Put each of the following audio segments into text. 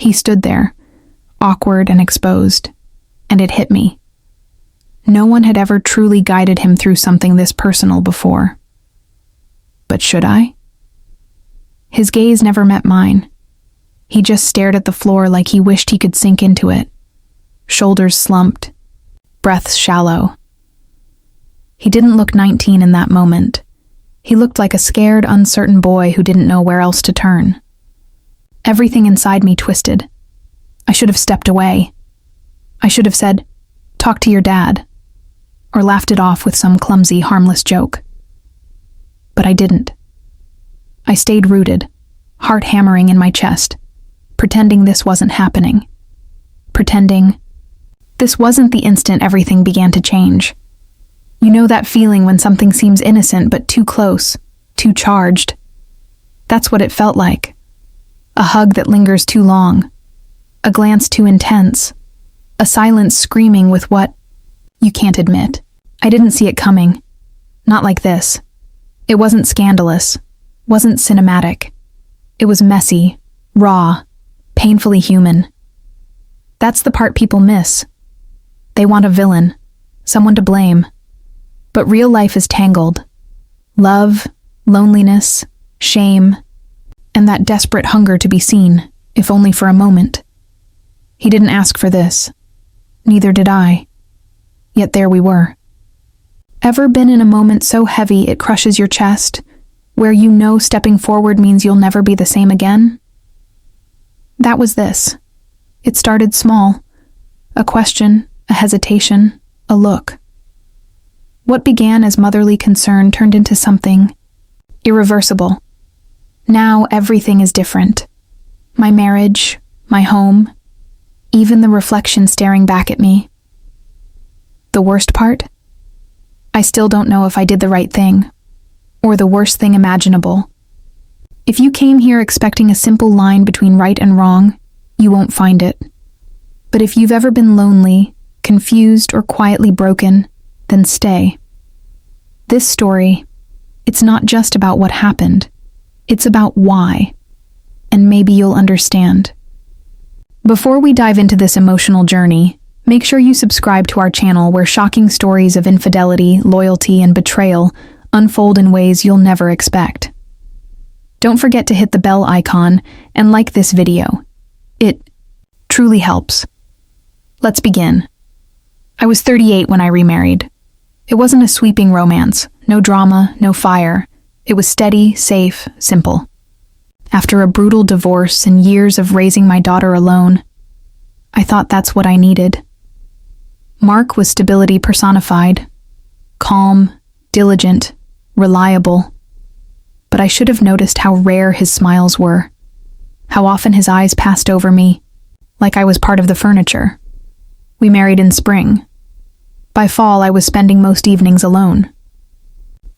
He stood there, awkward and exposed, and it hit me. No one had ever truly guided him through something this personal before. But should I? His gaze never met mine. He just stared at the floor like he wished he could sink into it. Shoulders slumped, breaths shallow. He didn't look 19 in that moment. He looked like a scared, uncertain boy who didn't know where else to turn. Everything inside me twisted. I should have stepped away. I should have said, "Talk to your dad," or laughed it off with some clumsy, harmless joke. But I didn't. I stayed rooted, heart hammering in my chest, pretending this wasn't happening. Pretending this wasn't the instant everything began to change. You know that feeling when something seems innocent but too close, too charged? That's what it felt like. A hug that lingers too long, a glance too intense, a silence screaming with what you can't admit. I didn't see it coming. Not like this. It wasn't scandalous, wasn't cinematic. It was messy, raw, painfully human. That's the part people miss. They want a villain, someone to blame. But real life is tangled. Love, loneliness, shame, and that desperate hunger to be seen, if only for a moment. He didn't ask for this. Neither did I. Yet there we were. Ever been in a moment so heavy it crushes your chest, where you know stepping forward means you'll never be the same again? That was this. It started small. A question, a hesitation, a look. What began as motherly concern turned into something irreversible. Now everything is different. My marriage, my home, even the reflection staring back at me. The worst part? I still don't know if I did the right thing, or the worst thing imaginable. If you came here expecting a simple line between right and wrong, you won't find it. But if you've ever been lonely, confused, or quietly broken, then stay. This story, it's not just about what happened. It's about why. And maybe you'll understand. Before we dive into this emotional journey, make sure you subscribe to our channel where shocking stories of infidelity, loyalty, and betrayal unfold in ways you'll never expect. Don't forget to hit the bell icon and like this video. It truly helps. Let's begin. I was 38 when I remarried. It wasn't a sweeping romance, no drama, no fire. It was steady, safe, simple. After a brutal divorce and years of raising my daughter alone, I thought that's what I needed. Mark was stability personified. Calm, diligent, reliable. But I should have noticed how rare his smiles were, how often his eyes passed over me, like I was part of the furniture. We married in spring. By fall, I was spending most evenings alone.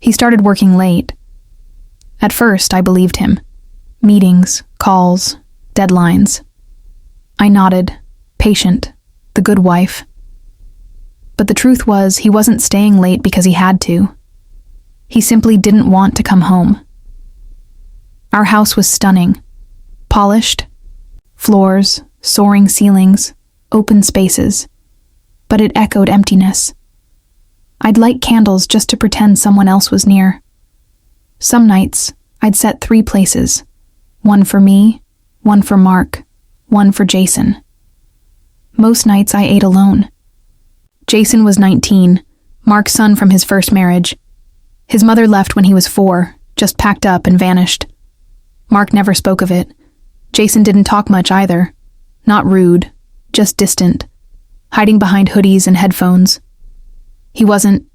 He started working late. At first, I believed him. Meetings, calls, deadlines. I nodded, patient, the good wife. But the truth was, he wasn't staying late because he had to. He simply didn't want to come home. Our house was stunning. Polished, floors, soaring ceilings, open spaces. But it echoed emptiness. I'd light candles just to pretend someone else was near. Some nights, I'd set 3 places. One for me, one for Mark, one for Jason. Most nights I ate alone. Jason was 19, Mark's son from his first marriage. His mother left when he was 4, just packed up and vanished. Mark never spoke of it. Jason didn't talk much either. Not rude, just distant, hiding behind hoodies and headphones. He wasn't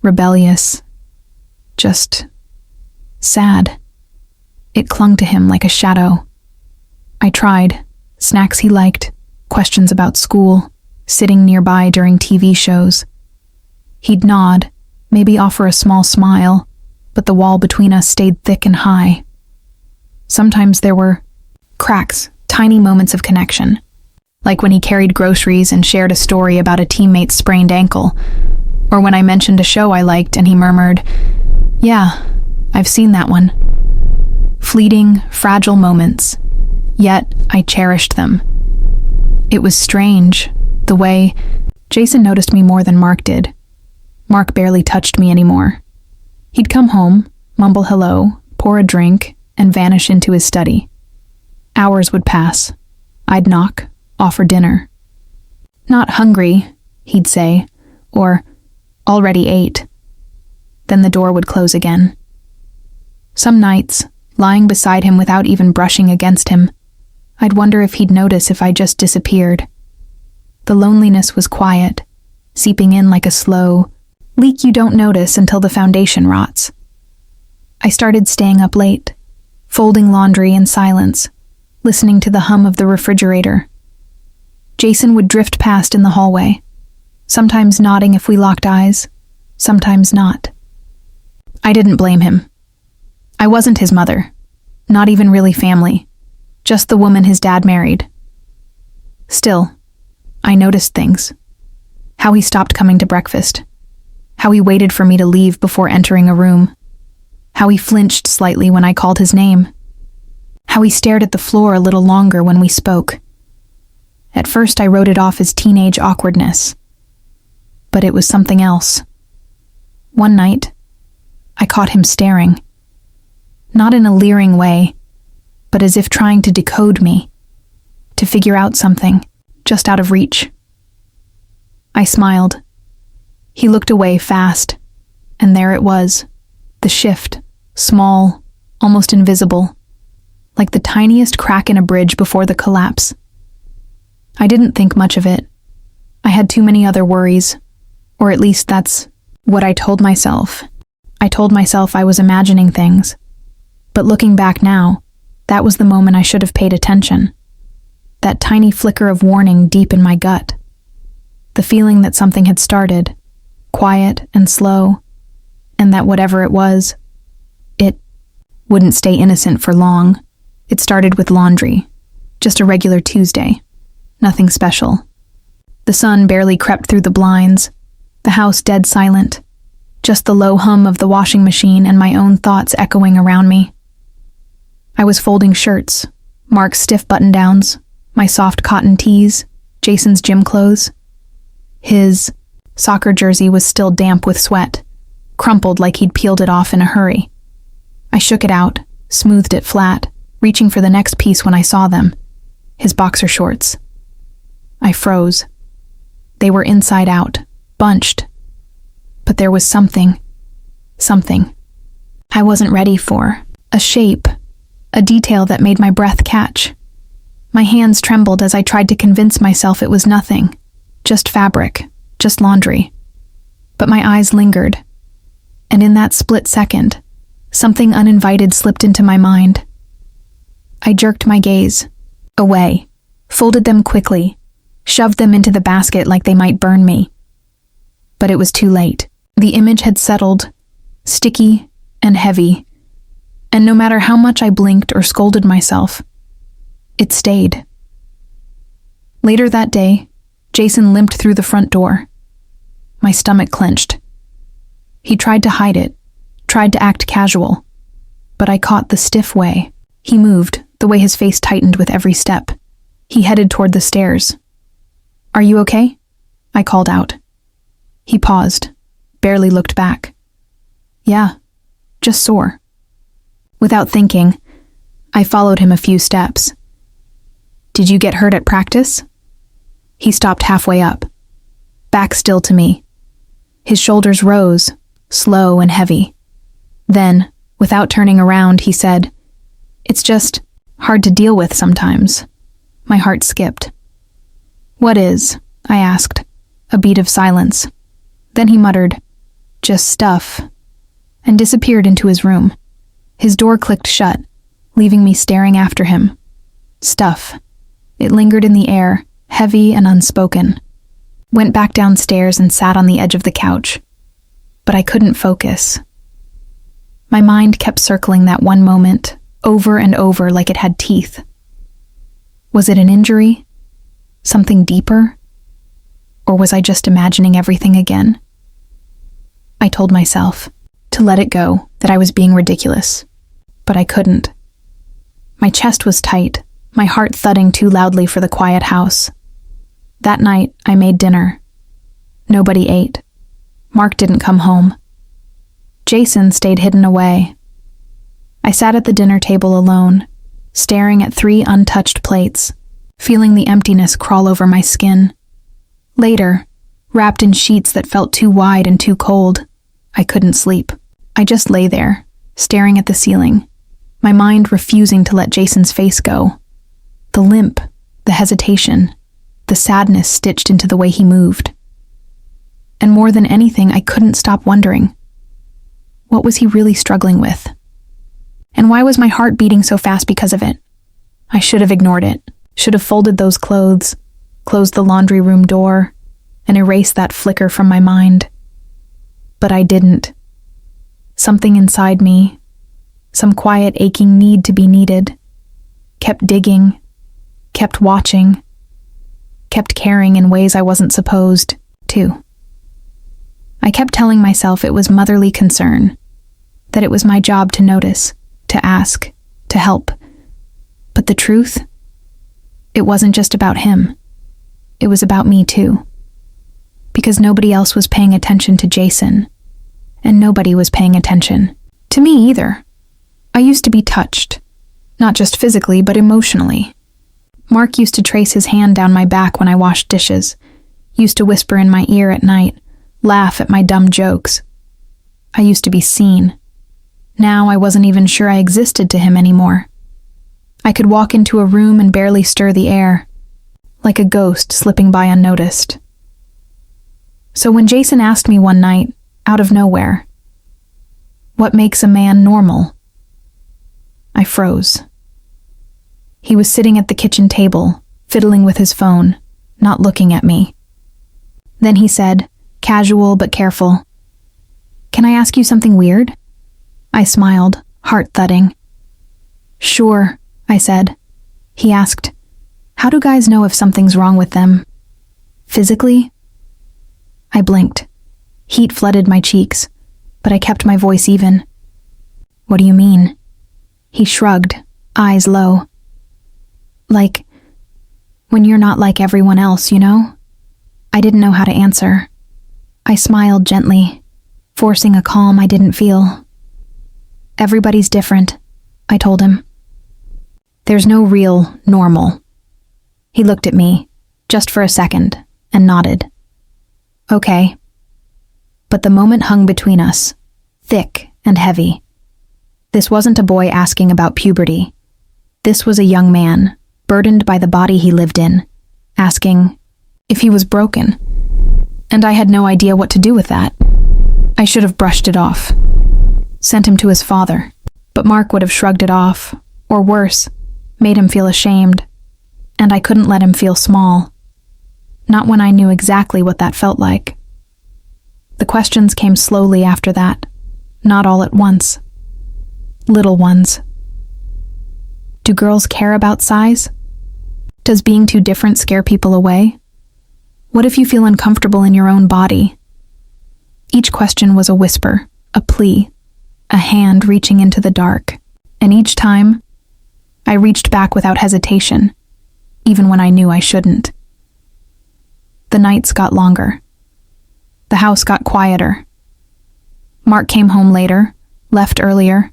rebellious, just sad. It clung to him like a shadow. I tried. Snacks he liked, questions about school, sitting nearby during TV shows. He'd nod, maybe offer a small smile, but the wall between us stayed thick and high. Sometimes there were cracks, tiny moments of connection, like when he carried groceries and shared a story about a teammate's sprained ankle, or when I mentioned a show I liked and he murmured, "Yeah, I've seen that one." Fleeting, fragile moments, Yet I cherished them. It was strange, the way Jason noticed me more than Mark did. Mark barely touched me anymore. He'd come home, mumble hello, pour a drink, and vanish into his study. Hours would pass. I'd knock, offer dinner. "Not hungry," he'd say, or "already ate." Then the door would close again. Some nights, lying beside him without even brushing against him, I'd wonder if he'd notice if I just disappeared. The loneliness was quiet, seeping in like a slow leak you don't notice until the foundation rots. I started staying up late, folding laundry in silence, listening to the hum of the refrigerator. Jason would drift past in the hallway, sometimes nodding if we locked eyes, sometimes not. I didn't blame him. I wasn't his mother, not even really family, just the woman his dad married. Still, I noticed things. How he stopped coming to breakfast. How he waited for me to leave before entering a room. How he flinched slightly when I called his name. How he stared at the floor a little longer when we spoke. At first I wrote it off as teenage awkwardness. But it was something else. One night, I caught him staring. Not in a leering way, but as if trying to decode me, to figure out something, just out of reach. I smiled. He looked away fast, and there it was, the shift, small, almost invisible, like the tiniest crack in a bridge before the collapse. I didn't think much of it. I had too many other worries, or at least that's what I told myself. I told myself I was imagining things. But looking back now, that was the moment I should have paid attention. That tiny flicker of warning deep in my gut. The feeling that something had started, quiet and slow, and that whatever it was, it wouldn't stay innocent for long. It started with laundry, just a regular Tuesday. Nothing special. The sun barely crept through the blinds, the house dead silent, just the low hum of the washing machine and my own thoughts echoing around me. I was folding shirts, Mark's stiff button-downs, my soft cotton tees, Jason's gym clothes. His soccer jersey was still damp with sweat, crumpled like he'd peeled it off in a hurry. I shook it out, smoothed it flat, reaching for the next piece when I saw them. His boxer shorts. I froze. They were inside out, bunched. But there was something I wasn't ready for. A shape, a detail that made my breath catch. My hands trembled as I tried to convince myself it was nothing, just fabric, just laundry. But my eyes lingered, and in that split second, something uninvited slipped into my mind. I jerked my gaze away, folded them quickly, shoved them into the basket like they might burn me. But it was too late. The image had settled, sticky and heavy, and no matter how much I blinked or scolded myself, it stayed. Later that day, Jason limped through the front door. My stomach clenched. He tried to hide it, tried to act casual, but I caught the stiff way. He moved, the way his face tightened with every step. He headed toward the stairs. "Are you okay?" I called out. He paused, barely looked back. "Yeah, just sore." Without thinking, I followed him a few steps. "Did you get hurt at practice?" He stopped halfway up, back still to me. His shoulders rose, slow and heavy. Then, without turning around, he said, "It's just hard to deal with sometimes." My heart skipped. "What is?" I asked, a beat of silence. Then he muttered, "Just stuff," and disappeared into his room. His door clicked shut, leaving me staring after him. Stuff. It lingered in the air, heavy and unspoken. Went back downstairs and sat on the edge of the couch. But I couldn't focus. My mind kept circling that one moment, over and over like it had teeth. Was it an injury? Something deeper? Or was I just imagining everything again? I told myself to let it go, that I was being ridiculous. But I couldn't. My chest was tight, my heart thudding too loudly for the quiet house. That night, I made dinner. Nobody ate. Mark didn't come home. Jason stayed hidden away. I sat at the dinner table alone, staring at 3 untouched plates, feeling the emptiness crawl over my skin. Later, wrapped in sheets that felt too wide and too cold, I couldn't sleep. I just lay there, staring at the ceiling, my mind refusing to let Jason's face go. The limp, the hesitation, the sadness stitched into the way he moved. And more than anything, I couldn't stop wondering, what was he really struggling with? And why was my heart beating so fast because of it? I should have ignored it, should have folded those clothes, closed the laundry room door, and erased that flicker from my mind. But I didn't. Something inside me, some quiet aching need to be needed, kept digging, kept watching, kept caring in ways I wasn't supposed to. I kept telling myself it was motherly concern, that it was my job to notice, to ask, to help. But the truth? It wasn't just about him. It was about me too. Because nobody else was paying attention to Jason, and nobody was paying attention to me either. I used to be touched, not just physically, but emotionally. Mark used to trace his hand down my back when I washed dishes, used to whisper in my ear at night, laugh at my dumb jokes. I used to be seen. Now I wasn't even sure I existed to him anymore. I could walk into a room and barely stir the air, like a ghost slipping by unnoticed. So when Jason asked me one night, out of nowhere, what makes a man normal? I froze. He was sitting at the kitchen table, fiddling with his phone, not looking at me. Then he said, casual but careful, "Can I ask you something weird?" I smiled, heart thudding. "Sure," I said. He asked, "How do guys know if something's wrong with them? Physically?" I blinked. Heat flooded my cheeks, but I kept my voice even. "What do you mean?" He shrugged, eyes low. "Like, when you're not like everyone else, you know?" I didn't know how to answer. I smiled gently, forcing a calm I didn't feel. "Everybody's different," I told him. "There's no real normal." He looked at me, just for a second, and nodded. "Okay." But the moment hung between us, thick and heavy. This wasn't a boy asking about puberty. This was a young man, burdened by the body he lived in, asking if he was broken. And I had no idea what to do with that. I should have brushed it off, sent him to his father, but Mark would have shrugged it off, or worse, made him feel ashamed, and I couldn't let him feel small. Not when I knew exactly what that felt like. The questions came slowly after that, not all at once. Little ones. Do girls care about size? Does being too different scare people away? What if you feel uncomfortable in your own body? Each question was a whisper, a plea, a hand reaching into the dark, and each time, I reached back without hesitation, even when I knew I shouldn't. The nights got longer. The house got quieter. Mark came home later, left earlier,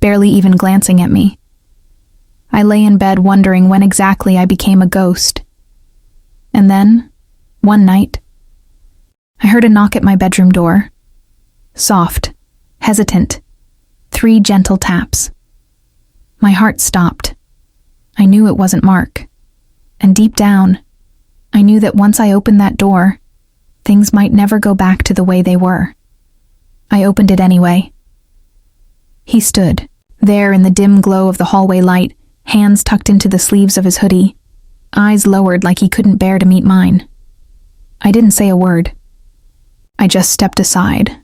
barely even glancing at me. I lay in bed wondering when exactly I became a ghost. And then, one night, I heard a knock at my bedroom door. Soft, hesitant, 3 gentle taps. My heart stopped. I knew it wasn't Mark. And deep down, I knew that once I opened that door, things might never go back to the way they were. I opened it anyway. He stood, there in the dim glow of the hallway light, hands tucked into the sleeves of his hoodie, eyes lowered like he couldn't bear to meet mine. I didn't say a word. I just stepped aside.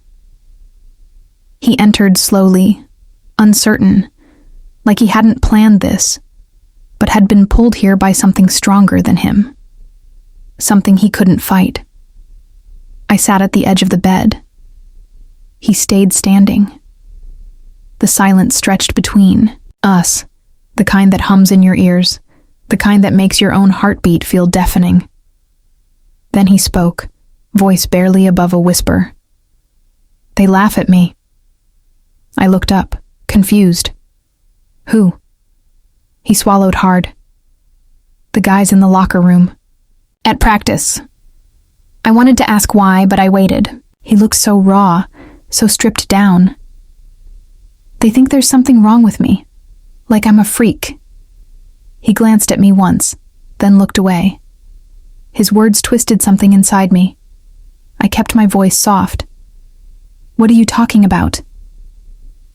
He entered slowly, uncertain, like he hadn't planned this, but had been pulled here by something stronger than him. Something he couldn't fight. I sat at the edge of the bed. He stayed standing. The silence stretched between us, the kind that hums in your ears, the kind that makes your own heartbeat feel deafening. Then he spoke, voice barely above a whisper. "They laugh at me." I looked up, confused. "Who?" He swallowed hard. "The guys in the locker room. At practice." I wanted to ask why, but I waited. He looked so raw, so stripped down. "They think there's something wrong with me, like I'm a freak." He glanced at me once, then looked away. His words twisted something inside me. I kept my voice soft. "What are you talking about?"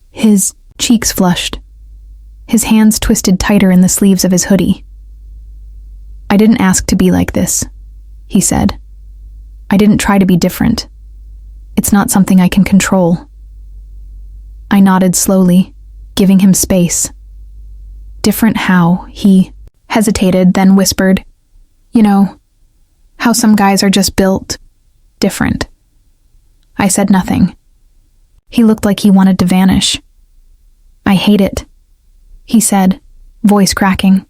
His cheeks flushed. His hands twisted tighter in the sleeves of his hoodie. "I didn't ask to be like this," he said. "I didn't try to be different. It's not something I can control." I nodded slowly, giving him space. "Different how?" He hesitated, then whispered, "You know, how some guys are just built different." I said nothing. He looked like he wanted to vanish. "I hate it," he said, voice cracking.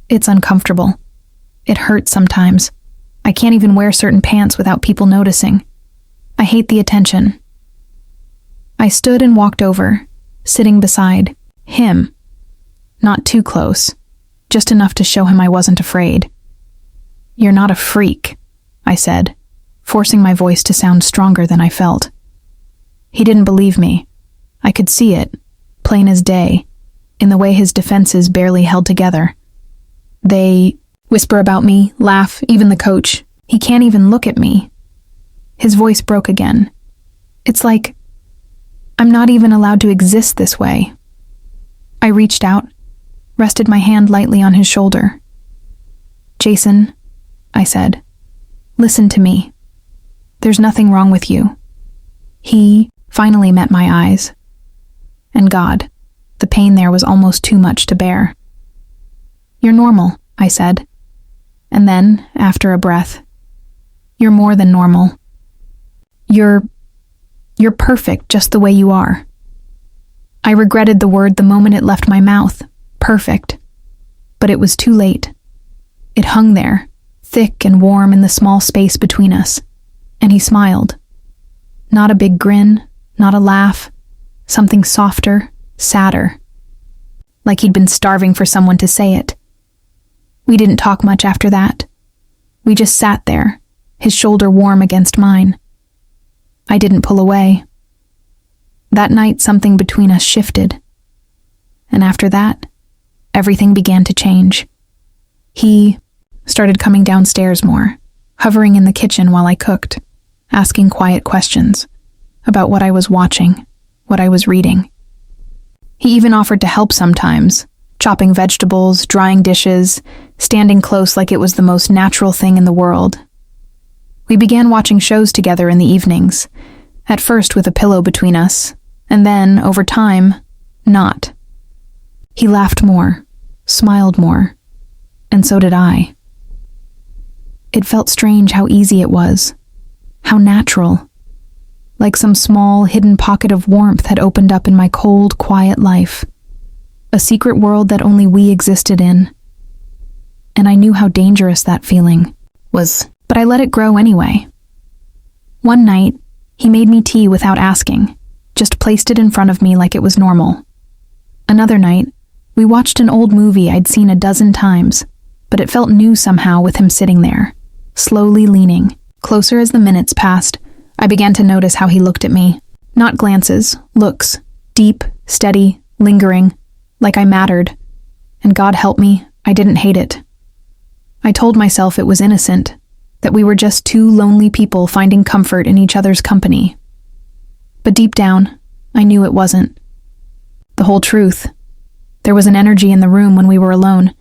"It's uncomfortable. It hurts sometimes. I can't even wear certain pants without people noticing. I hate the attention." I stood and walked over, sitting beside him. Not too close, just enough to show him I wasn't afraid. "You're not a freak," I said, forcing my voice to sound stronger than I felt. He didn't believe me. I could see it, plain as day, in the way his defenses barely held together. "They whisper about me, laugh, even the coach. He can't even look at me." His voice broke again. "It's like I'm not even allowed to exist this way." I reached out, rested my hand lightly on his shoulder. "Jason," I said, "listen to me. There's nothing wrong with you." He finally met my eyes. And God, the pain there was almost too much to bear. "You're normal," I said. And then, after a breath, "You're more than normal. You're perfect just the way you are." I regretted the word the moment it left my mouth, perfect. But it was too late. It hung there, thick and warm in the small space between us, and he smiled. Not a big grin, not a laugh, something softer, sadder. Like he'd been starving for someone to say it. We didn't talk much after that. We just sat there, his shoulder warm against mine. I didn't pull away. That night, something between us shifted. And after that, everything began to change. He started coming downstairs more, hovering in the kitchen while I cooked, asking quiet questions about what I was watching, what I was reading. He even offered to help sometimes, chopping vegetables, drying dishes, standing close like it was the most natural thing in the world. We began watching shows together in the evenings, at first with a pillow between us, and then, over time, not. He laughed more, smiled more, and so did I. It felt strange how easy it was, how natural, like some small, hidden pocket of warmth had opened up in my cold, quiet life, a secret world that only we existed in. And I knew how dangerous that feeling was, but I let it grow anyway. One night, he made me tea without asking, just placed it in front of me like it was normal. Another night, we watched an old movie I'd seen a dozen times, but it felt new somehow with him sitting there, slowly leaning. Closer as the minutes passed, I began to notice how he looked at me. Not glances, looks, deep, steady, lingering, like I mattered. And God help me, I didn't hate it. I told myself it was innocent, that we were just two lonely people finding comfort in each other's company. But deep down, I knew it wasn't. The whole truth. There was an energy in the room when we were alone.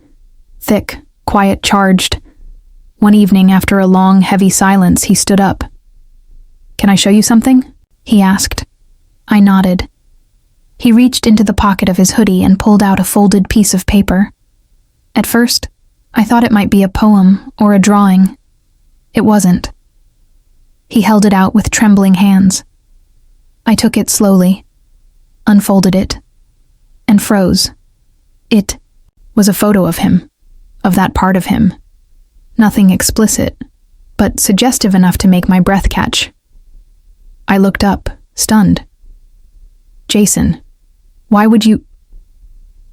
Thick, quiet, charged. One evening, after a long, heavy silence, he stood up. "Can I show you something?" he asked. I nodded. He reached into the pocket of his hoodie and pulled out a folded piece of paper. At first, I thought it might be a poem or a drawing. It wasn't. He held it out with trembling hands. I took it slowly, unfolded it, and froze. It was a photo of him, of that part of him. Nothing explicit, but suggestive enough to make my breath catch. I looked up, stunned. "Jason, why would you—"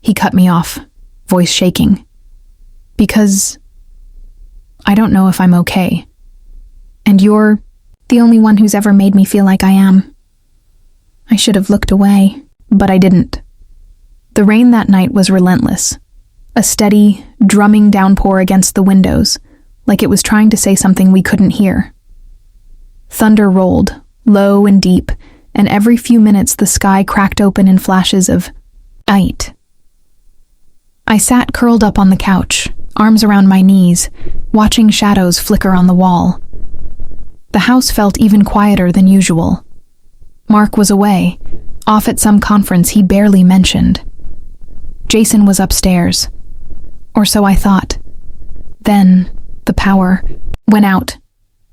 He cut me off, voice shaking. "Because I don't know if I'm okay. And you're the only one who's ever made me feel like I am." I should have looked away, but I didn't. The rain that night was relentless, a steady, drumming downpour against the windows, like it was trying to say something we couldn't hear. Thunder rolled, low and deep, and every few minutes the sky cracked open in flashes of light. I sat curled up on the couch, arms around my knees, watching shadows flicker on the wall. The house felt even quieter than usual. Mark was away, off at some conference he barely mentioned. Jason was upstairs. Or so I thought. Then, the power went out.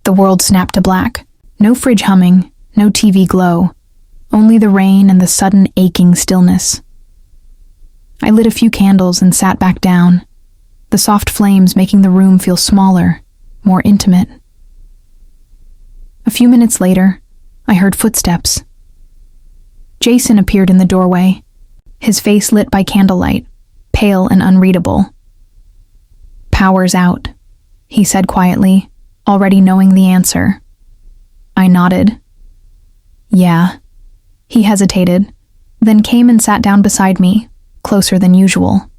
The world snapped to black. No fridge humming, no TV glow. Only the rain and the sudden aching stillness. I lit a few candles and sat back down, the soft flames making the room feel smaller, more intimate. A few minutes later, I heard footsteps. Jason appeared in the doorway, his face lit by candlelight, pale and unreadable. "Power's out," he said quietly, already knowing the answer. I nodded. "Yeah." He hesitated, then came and sat down beside me, closer than usual.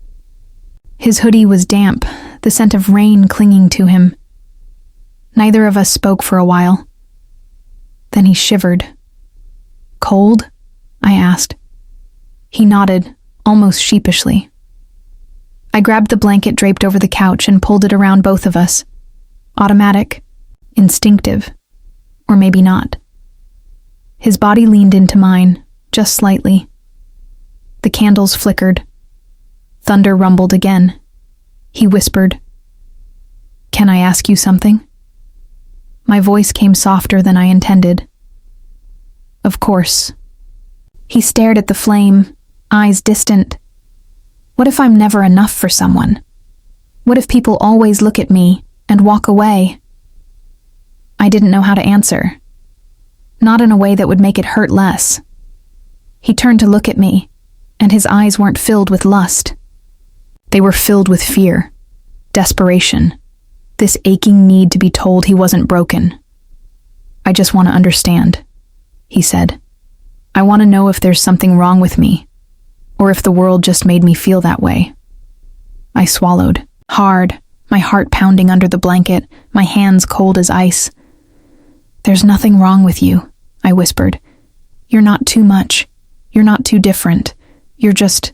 His hoodie was damp, the scent of rain clinging to him. Neither of us spoke for a while. Then he shivered. "Cold?" I asked. He nodded, almost sheepishly. I grabbed the blanket draped over the couch and pulled it around both of us. Automatic, instinctive, or maybe not. His body leaned into mine, just slightly. The candles flickered. Thunder rumbled again. He whispered, "Can I ask you something?" My voice came softer than I intended. "Of course." He stared at the flame, eyes distant. What if I'm never enough for someone? What if people always look at me and walk away? I didn't know how to answer. Not in a way that would make it hurt less. He turned to look at me, and his eyes weren't filled with lust. They were filled with fear, desperation, this aching need to be told he wasn't broken. "I just want to understand," he said. "I want to know if there's something wrong with me, or if the world just made me feel that way." I swallowed, hard, my heart pounding under the blanket, my hands cold as ice. "There's nothing wrong with you," I whispered. "You're not too much. You're not too different. You're just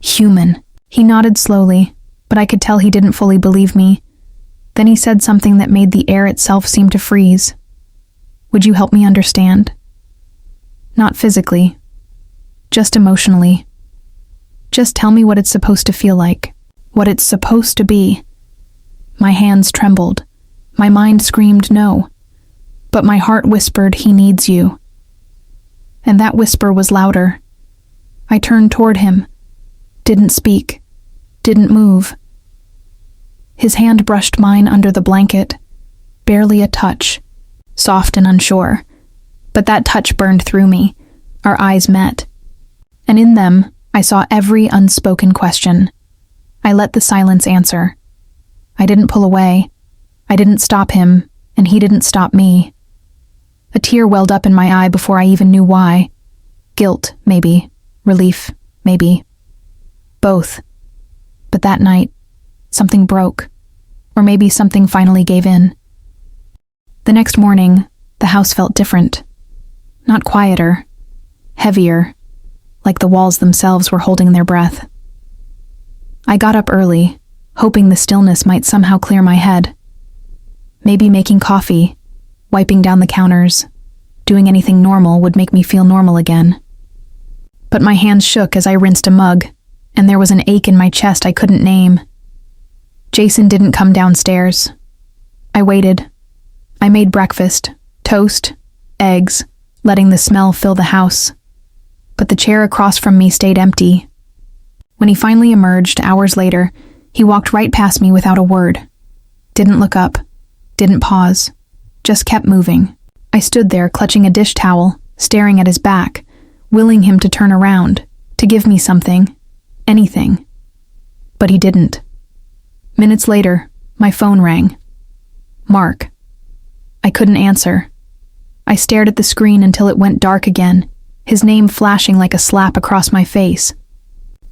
human." He nodded slowly, but I could tell he didn't fully believe me. Then he said something that made the air itself seem to freeze. "Would you help me understand?" Not physically, just emotionally. Just tell me what it's supposed to feel like, what it's supposed to be. My hands trembled. My mind screamed no. But my heart whispered, "He needs you." And that whisper was louder. I turned toward him, didn't speak, didn't move. His hand brushed mine under the blanket, barely a touch, soft and unsure. But that touch burned through me. Our eyes met. And in them, I saw every unspoken question. I let the silence answer. I didn't pull away. I didn't stop him, and he didn't stop me. A tear welled up in my eye before I even knew why. Guilt, maybe. Relief, maybe. Both. But that night, something broke. Or maybe something finally gave in. The next morning, the house felt different. Not quieter. Heavier. Like the walls themselves were holding their breath. I got up early, hoping the stillness might somehow clear my head. Maybe making coffee, wiping down the counters, doing anything normal would make me feel normal again. But my hands shook as I rinsed a mug, and there was an ache in my chest I couldn't name. Jason didn't come downstairs. I waited. I made breakfast, toast, eggs, letting the smell fill the house. But the chair across from me stayed empty. When he finally emerged, hours later, He walked right past me without a word. Didn't look up. Didn't pause. Just kept moving. I stood there, clutching a dish towel, staring at his back, willing him to turn around, to give me something. Anything. But he didn't. Minutes later, my phone rang. Mark. I couldn't answer. I stared at the screen until it went dark again, his name flashing like a slap across my face.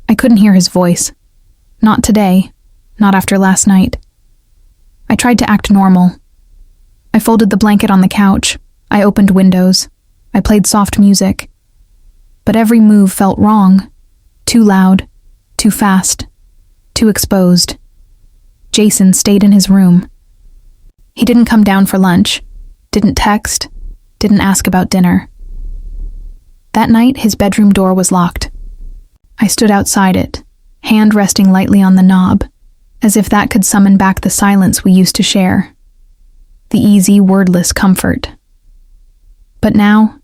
I couldn't hear his voice. Not today. Not after last night. I tried to act normal. I folded the blanket on the couch. I opened windows. I played soft music. But every move felt wrong. Too loud. Too fast. Too exposed. Jason stayed in his room. He didn't come down for lunch. Didn't text. Didn't ask about dinner. That night, his bedroom door was locked. I stood outside it, hand resting lightly on the knob, as if that could summon back the silence we used to share. The easy, wordless comfort. But now,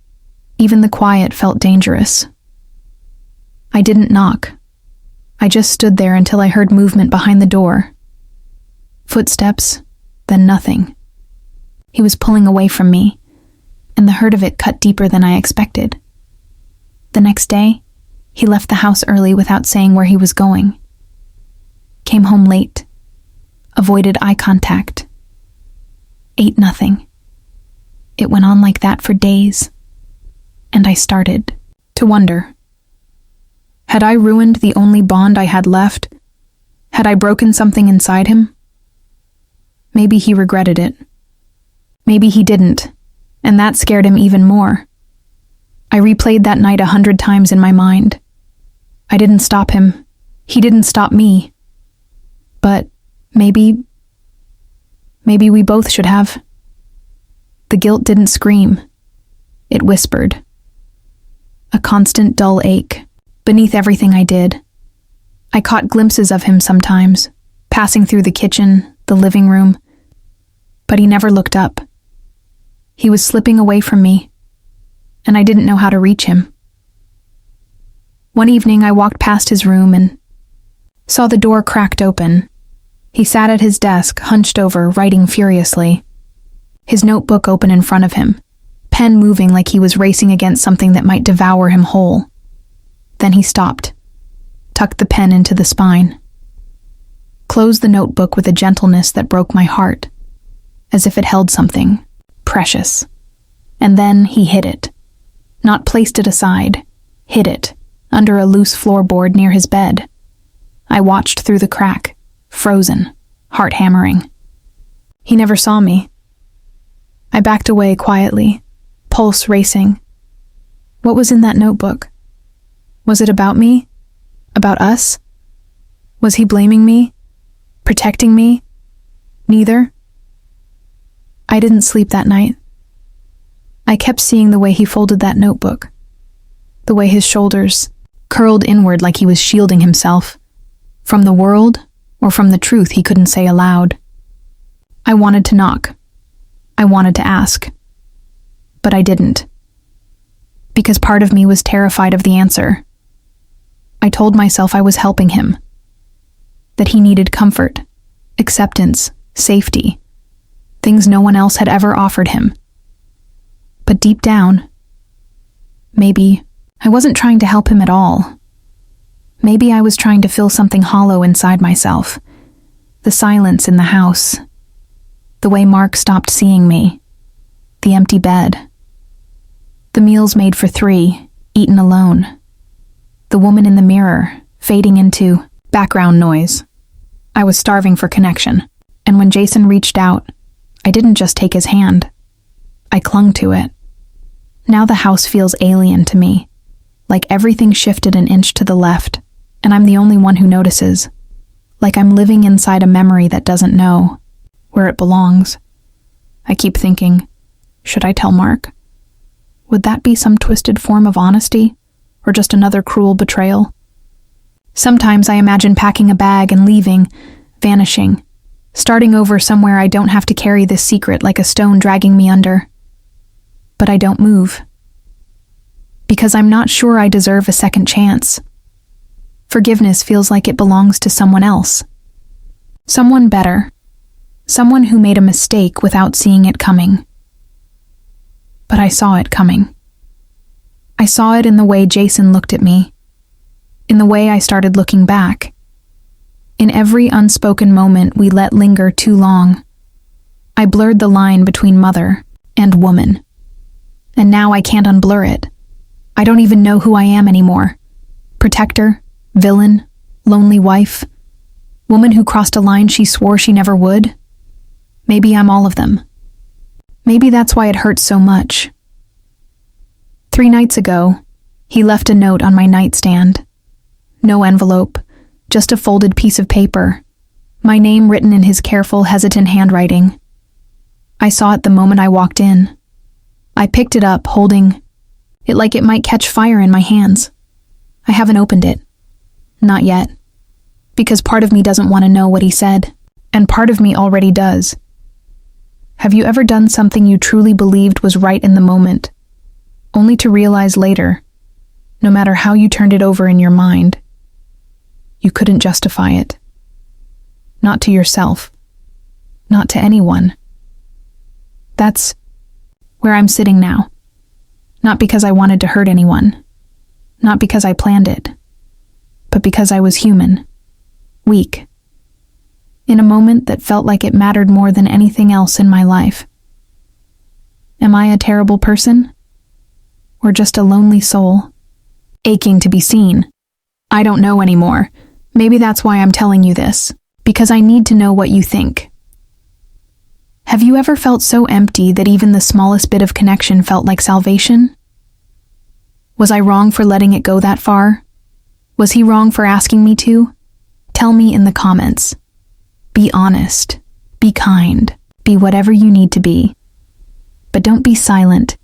even the quiet felt dangerous. I didn't knock. I just stood there until I heard movement behind the door. Footsteps, then nothing. He was pulling away from me, and the hurt of it cut deeper than I expected. The next day, he left the house early without saying where he was going. Came home late. Avoided eye contact. Ate nothing. It went on like that for days, and I started to wonder. Had I ruined the only bond I had left? Had I broken something inside him? Maybe he regretted it. Maybe he didn't, and that scared him even more. I replayed that night 100 times in my mind. I didn't stop him. He didn't stop me. But maybe we both should have. The guilt didn't scream. It whispered. A constant dull ache beneath everything I did. I caught glimpses of him sometimes, passing through the kitchen, the living room, but he never looked up. He was slipping away from me, and I didn't know how to reach him. One evening I walked past his room and saw the door cracked open. He sat at his desk, hunched over, writing furiously. His notebook open in front of him, pen moving like he was racing against something that might devour him whole. Then he stopped, tucked the pen into the spine, closed the notebook with a gentleness that broke my heart, as if it held something precious. And then he hid it. Not placed it aside, hid it, under a loose floorboard near his bed. I watched through the crack, frozen, heart hammering. He never saw me. I backed away quietly, pulse racing. What was in that notebook? Was it about me? About us? Was he blaming me? Protecting me? Neither? I didn't sleep that night. I kept seeing the way he folded that notebook, the way his shoulders curled inward like he was shielding himself from the world or from the truth he couldn't say aloud. I wanted to knock. I wanted to ask. But I didn't. Because part of me was terrified of the answer. I told myself I was helping him. That he needed comfort, acceptance, safety. Things no one else had ever offered him. But deep down, maybe I wasn't trying to help him at all. Maybe I was trying to fill something hollow inside myself. The silence in the house. The way Mark stopped seeing me. The empty bed. The meals made for 3, eaten alone. The woman in the mirror, fading into background noise. I was starving for connection, and when Jason reached out, I didn't just take his hand. I clung to it. Now the house feels alien to me, like everything shifted an inch to the left, and I'm the only one who notices. Like I'm living inside a memory that doesn't know where it belongs. I keep thinking, should I tell Mark? Would that be some twisted form of honesty, or just another cruel betrayal? Sometimes I imagine packing a bag and leaving, vanishing, starting over somewhere I don't have to carry this secret like a stone dragging me under. But I don't move. Because I'm not sure I deserve a second chance. Forgiveness feels like it belongs to someone else. Someone better. Someone who made a mistake without seeing it coming. But I saw it coming. I saw it in the way Jason looked at me, in the way I started looking back. In every unspoken moment we let linger too long. I blurred the line between mother and woman. And now I can't unblur it. I don't even know who I am anymore. Protector, villain, lonely wife, woman who crossed a line she swore she never would. Maybe I'm all of them. Maybe that's why it hurts so much. 3 nights ago, he left a note on my nightstand. No envelope, just a folded piece of paper. My name written in his careful, hesitant handwriting. I saw it the moment I walked in. I picked it up, holding it like it might catch fire in my hands. I haven't opened it. Not yet. Because part of me doesn't want to know what he said, and part of me already does. Have you ever done something you truly believed was right in the moment, only to realize later, no matter how you turned it over in your mind, you couldn't justify it? Not to yourself. Not to anyone. That's where I'm sitting now. Not because I wanted to hurt anyone. Not because I planned it. But because I was human. Weak. In a moment that felt like it mattered more than anything else in my life. Am I a terrible person? Or just a lonely soul? Aching to be seen. I don't know anymore. Maybe that's why I'm telling you this. Because I need to know what you think. Have you ever felt so empty that even the smallest bit of connection felt like salvation? Was I wrong for letting it go that far? Was he wrong for asking me to? Tell me in the comments. Be honest. Be kind. Be whatever you need to be. But don't be silent.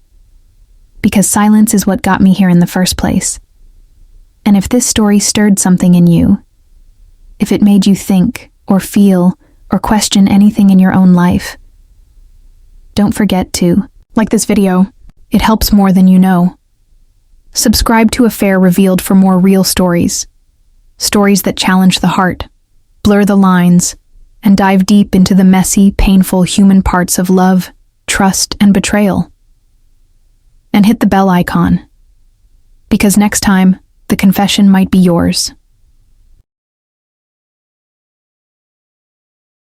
Because silence is what got me here in the first place. And if this story stirred something in you, if it made you think, or feel, or question anything in your own life, don't forget to like this video. It helps more than you know. Subscribe to Affair Revealed for more real stories. Stories that challenge the heart, blur the lines, and dive deep into the messy, painful human parts of love, trust, and betrayal. And hit the bell icon, because next time, the confession might be yours.